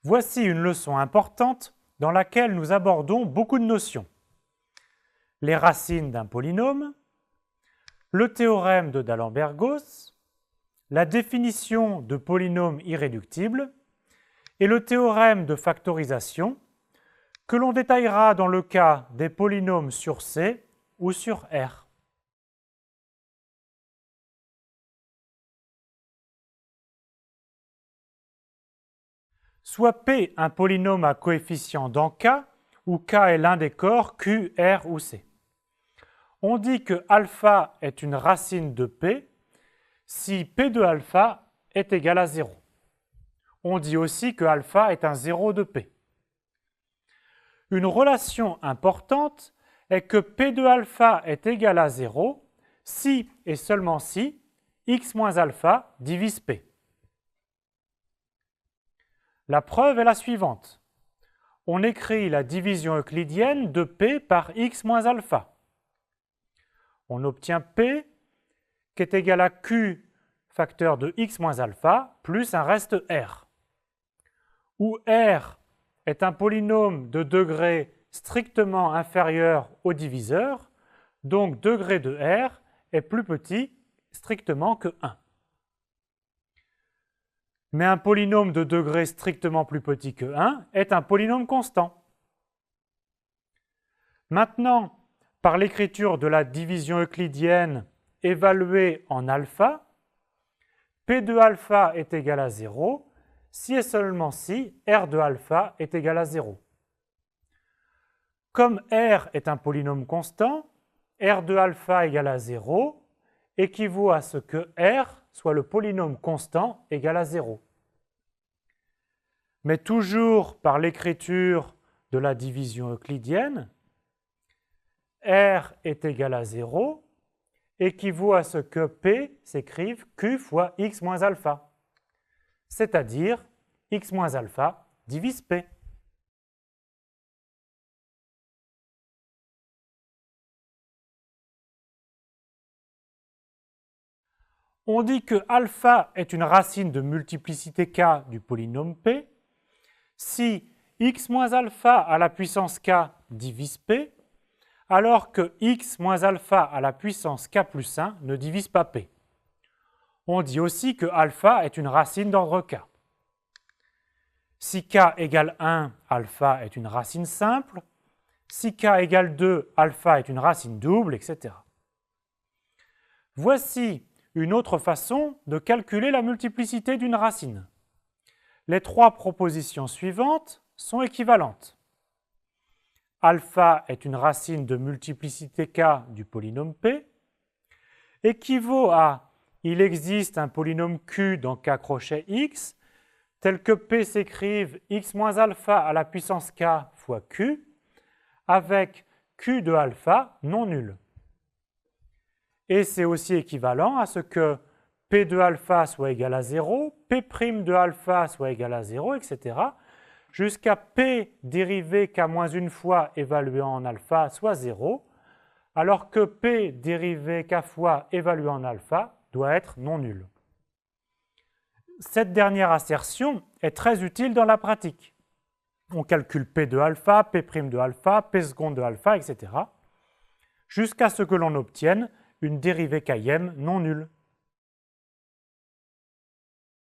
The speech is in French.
Voici une leçon importante dans laquelle nous abordons beaucoup de notions. Les racines d'un polynôme, le théorème de d'Alembert-Gauss, la définition de polynôme irréductible et le théorème de factorisation que l'on détaillera dans le cas des polynômes sur C ou sur R. Soit P un polynôme à coefficient dans K, où K est l'un des corps Q, R ou C. On dit que alpha est une racine de P si P de alpha est égal à 0. On dit aussi que alpha est un 0 de P. Une relation importante est que P de alpha est égal à 0 si et seulement si x moins alpha divise P. La preuve est la suivante. On écrit la division euclidienne de P par x moins alpha. On obtient P qui est égal à Q facteur de x moins alpha plus un reste R, où R est un polynôme de degré strictement inférieur au diviseur, donc degré de R est plus petit strictement que 1. Mais un polynôme de degré strictement plus petit que 1 est un polynôme constant. Maintenant, par l'écriture de la division euclidienne évaluée en alpha, P de alpha est égal à 0 si et seulement si R de alpha est égal à 0. Comme R est un polynôme constant, R de alpha égale à 0 équivaut à ce que R soit le polynôme constant égal à 0. Mais toujours par l'écriture de la division euclidienne, R est égal à 0 équivaut à ce que P s'écrive Q fois x moins alpha, c'est-à-dire x moins alpha divise P. On dit que alpha est une racine de multiplicité k du polynôme P si x moins alpha à la puissance k divise P, alors que x moins alpha à la puissance k plus 1 ne divise pas P. On dit aussi que alpha est une racine d'ordre k. Si k égale 1, alpha est une racine simple. Si k égale 2, alpha est une racine double, etc. Voici une autre façon de calculer la multiplicité d'une racine. Les trois propositions suivantes sont équivalentes. Alpha est une racine de multiplicité k du polynôme P, équivaut à il existe un polynôme Q dans k crochet x, tel que P s'écrive x moins alpha à la puissance k fois Q, avec Q de alpha non nul. Et c'est aussi équivalent à ce que P de alpha soit égal à 0, P' de alpha soit égal à 0, etc. jusqu'à P dérivé k moins une fois évalué en alpha soit 0, alors que P dérivé k fois évalué en alpha doit être non nul. Cette dernière assertion est très utile dans la pratique. On calcule P de alpha, P' de alpha, P seconde de alpha, etc. jusqu'à ce que l'on obtienne une dérivée km non nulle.